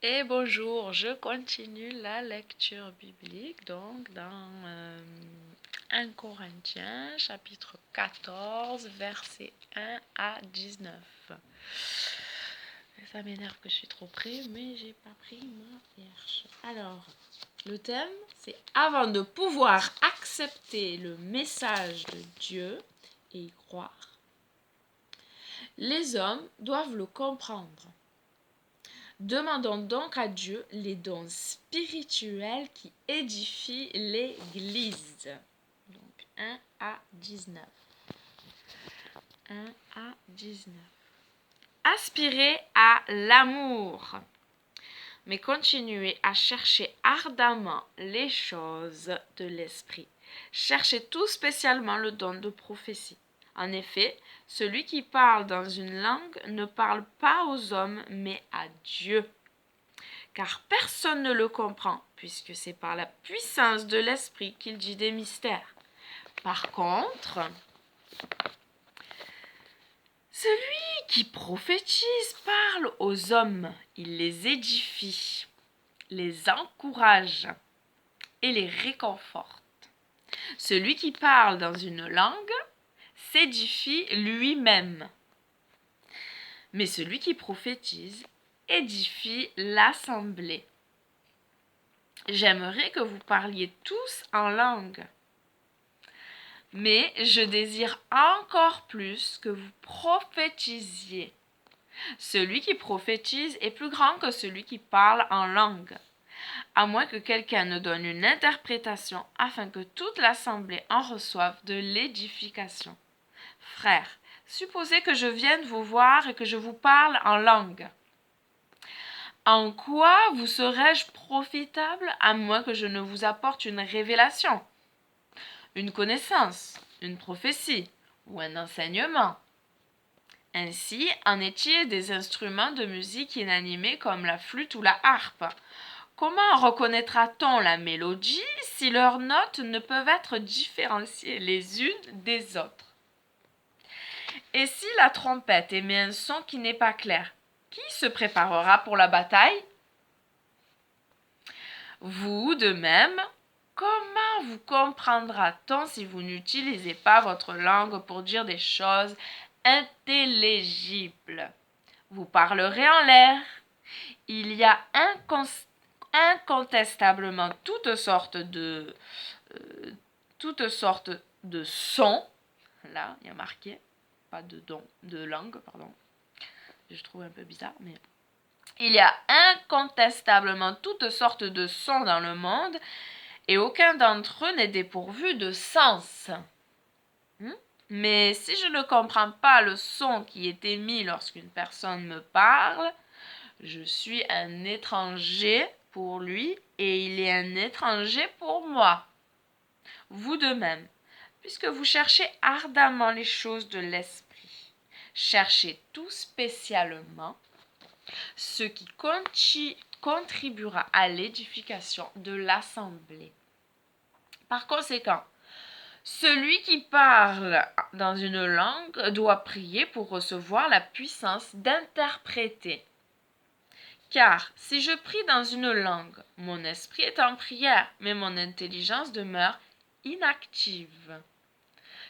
Et bonjour, je continue la lecture biblique donc dans 1 Corinthiens chapitre 14 versets 1 à 19. Ça m'énerve que je suis trop près mais j'ai pas pris ma perche. Alors, le thème c'est avant de pouvoir accepter le message de Dieu et y croire, les hommes doivent le comprendre. Demandons donc à Dieu les dons spirituels qui édifient l'Église. Donc 1 à 19. 1 à 19. Aspirez à l'amour, mais continuez à chercher ardemment les choses de l'esprit. Cherchez tout spécialement le don de prophétie. En effet, celui qui parle dans une langue ne parle pas aux hommes, mais à Dieu. Car personne ne le comprend, puisque c'est par la puissance de l'esprit qu'il dit des mystères. Par contre, celui qui prophétise parle aux hommes, il les édifie, les encourage et les réconforte. Celui qui parle dans une langue s'édifie lui-même. Mais celui qui prophétise édifie l'assemblée. J'aimerais que vous parliez tous en langue. Mais je désire encore plus que vous prophétisiez. Celui qui prophétise est plus grand que celui qui parle en langue, à moins que quelqu'un ne donne une interprétation afin que toute l'assemblée en reçoive de l'édification. Frères, supposez que je vienne vous voir et que je vous parle en langue. En quoi vous serais-je profitable à moins que je ne vous apporte une révélation, une connaissance, une prophétie ou un enseignement? Ainsi en est-il des instruments de musique inanimés comme la flûte ou la harpe. Comment reconnaîtra-t-on la mélodie si leurs notes ne peuvent être différenciées les unes des autres? Et si la trompette émet un son qui n'est pas clair, qui se préparera pour la bataille? Vous, de même, comment vous comprendra-t-on si vous n'utilisez pas votre langue pour dire des choses intelligibles? Vous parlerez en l'air. Il y a incontestablement toutes sortes de sons. Là, il y a marqué, pas de langue, pardon. Je trouve un peu bizarre, mais il y a incontestablement toutes sortes de sons dans le monde et aucun d'entre eux n'est dépourvu de sens. Mais si je ne comprends pas le son qui est émis lorsqu'une personne me parle, je suis un étranger pour lui et il est un étranger pour moi. Vous de même, puisque vous cherchez ardemment les choses de l'esprit, cherchez tout spécialement ce qui contribuera à l'édification de l'assemblée. Par conséquent, celui qui parle dans une langue doit prier pour recevoir la puissance d'interpréter. Car si je prie dans une langue, mon esprit est en prière, mais mon intelligence demeure inactive.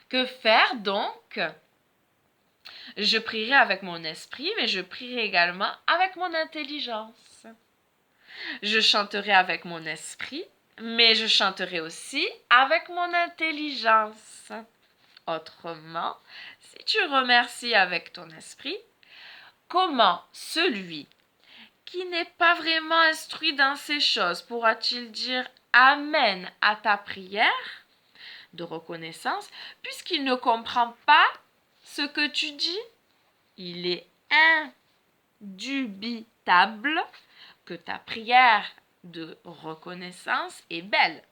Que faire donc? Je prierai avec mon esprit, mais je prierai également avec mon intelligence. Je chanterai avec mon esprit, mais je chanterai aussi avec mon intelligence. Autrement, si tu remercies avec ton esprit, comment celui qui n'est pas vraiment instruit dans ces choses pourra-t-il dire Amen à ta prière de reconnaissance, puisqu'il ne comprend pas ce que tu dis? Il est indubitable que ta prière de reconnaissance est belle,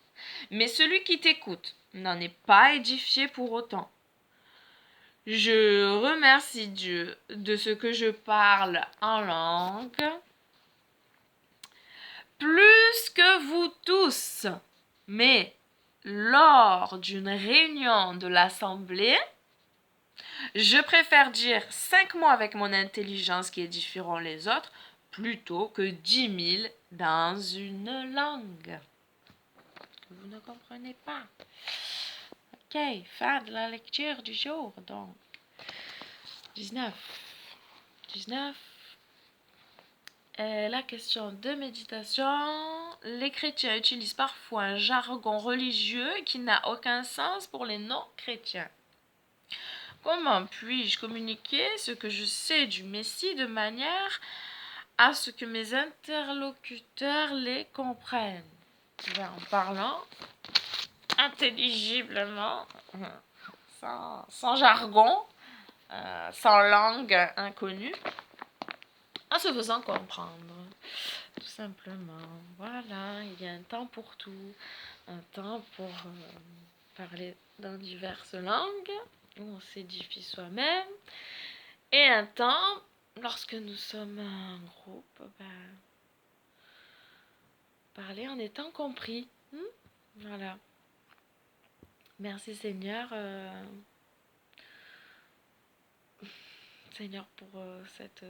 mais celui qui t'écoute n'en est pas édifié pour autant. Je remercie Dieu de ce que je parle en langue, plus que vous tous, mais lors d'une réunion de l'assemblée, je préfère dire 5 mots avec mon intelligence qui édifieront les autres plutôt que 10 000 dans une langue que vous ne comprenez pas. Ok, fin de la lecture du jour, donc. 19. La question de méditation. Les chrétiens utilisent parfois un jargon religieux qui n'a aucun sens pour les non-chrétiens. Comment puis-je communiquer ce que je sais du Messie de manière à ce que mes interlocuteurs les comprennent? En parlant intelligiblement, sans jargon, sans langue inconnue, en se faisant comprendre. Tout simplement. Voilà, il y a un temps pour tout. Un temps pour parler dans diverses langues, où on s'édifie soi-même. Et un temps, lorsque nous sommes en groupe, parler en étant compris. Voilà. Merci Seigneur. Seigneur, pour cette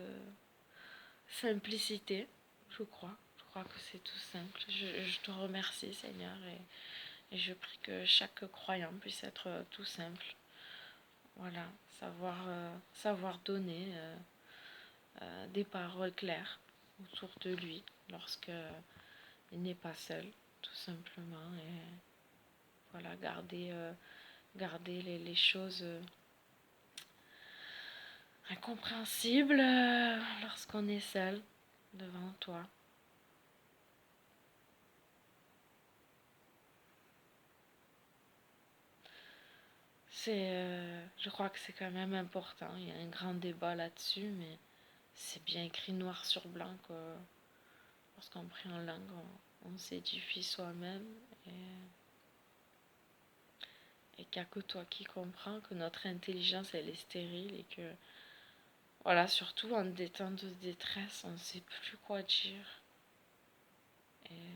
simplicité, je crois. Je crois que c'est tout simple. Je te remercie, Seigneur, et je prie que chaque croyant puisse être tout simple. Voilà, savoir donner des paroles claires autour de lui lorsque il n'est pas seul, tout simplement. Et voilà, garder les choses incompréhensibles lorsqu'on est seul devant toi. Je crois que c'est quand même important. Il y a un grand débat là-dessus, mais c'est bien écrit noir sur blanc que lorsqu'on prie en langue, on s'édifie soi-même et qu'il n'y a que toi qui comprends que notre intelligence elle est stérile et que voilà, surtout en des temps de détresse, on ne sait plus quoi dire. Et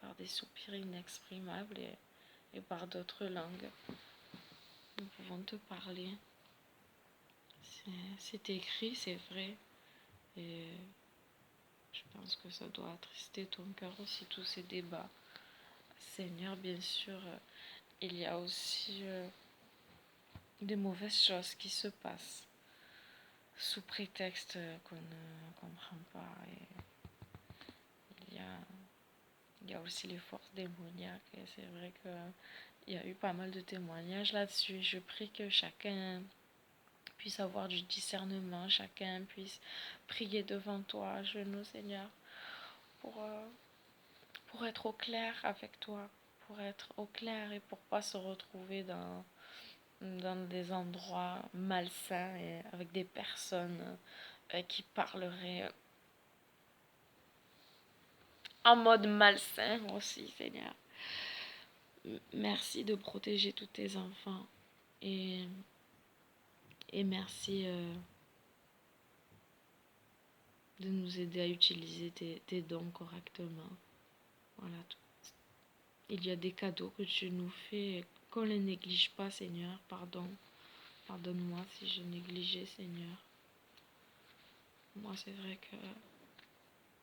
par des soupirs inexprimables et par d'autres langues, nous pouvons te parler. C'est écrit, c'est vrai. Et je pense que ça doit attrister ton cœur aussi, tous ces débats. Seigneur, bien sûr, il y a aussi des mauvaises choses qui se passent sous prétexte qu'on ne comprend pas. Et il y a aussi les forces démoniaques. Et c'est vrai qu'il y a eu pas mal de témoignages là-dessus. Je prie que chacun puisse avoir du discernement, chacun puisse prier devant toi, à genoux, Seigneur, pour être au clair avec toi, pour être au clair et pour pas se retrouver dans des endroits malsains et avec des personnes qui parleraient en mode malsain aussi, Seigneur. Merci de protéger tous tes enfants et merci de nous aider à utiliser tes dons correctement. Voilà. Il y a des cadeaux que tu nous fais, qu'on ne les néglige pas, Seigneur. Pardonne-moi si je négligeais, Seigneur. Moi, c'est vrai que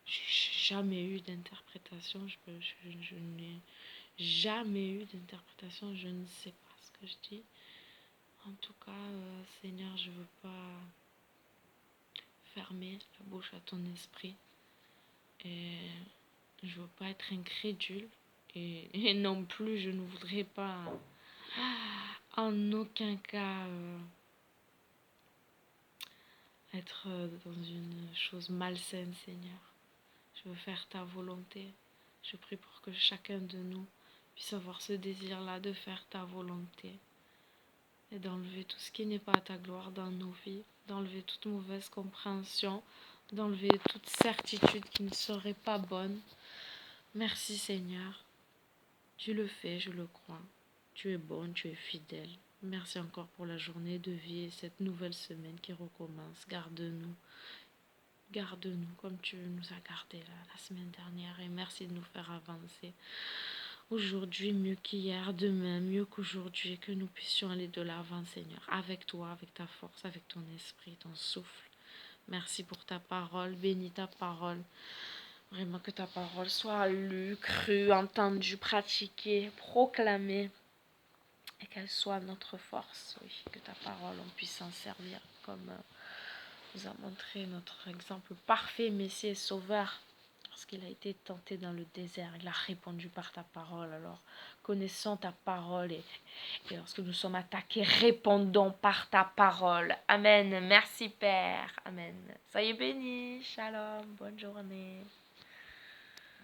j'ai jamais eu d'interprétation. Je n'ai jamais eu d'interprétation. Je ne sais pas ce que je dis. En tout cas, Seigneur, je ne veux pas fermer la bouche à ton esprit. Et je ne veux pas être incrédule. Et non plus, je ne voudrais pas en aucun cas être dans une chose malsaine, Seigneur. Je veux faire ta volonté. Je prie pour que chacun de nous puisse avoir ce désir-là de faire ta volonté et d'enlever tout ce qui n'est pas à ta gloire dans nos vies, d'enlever toute mauvaise compréhension, d'enlever toute certitude qui ne serait pas bonne. Merci Seigneur. Tu le fais, je le crois. Tu es bon, tu es fidèle. Merci encore pour la journée de vie et cette nouvelle semaine qui recommence. Garde-nous. Garde-nous comme tu nous as gardés la semaine dernière et merci de nous faire avancer. Aujourd'hui mieux qu'hier, demain mieux qu'aujourd'hui, que nous puissions aller de l'avant, Seigneur, avec toi, avec ta force, avec ton esprit, ton souffle. Merci pour ta parole. Bénis ta parole. Vraiment que ta parole soit lue, crue, entendue, pratiquée, proclamée. Et qu'elle soit notre force. Oui, que ta parole, on puisse s'en servir comme nous a montré notre exemple parfait, Messie et Sauveur. Lorsqu'il a été tenté dans le désert, il a répondu par ta parole. Alors, connaissons ta parole et lorsque nous sommes attaqués, répondons par ta parole. Amen. Merci Père. Amen. Soyez bénis. Shalom. Bonne journée.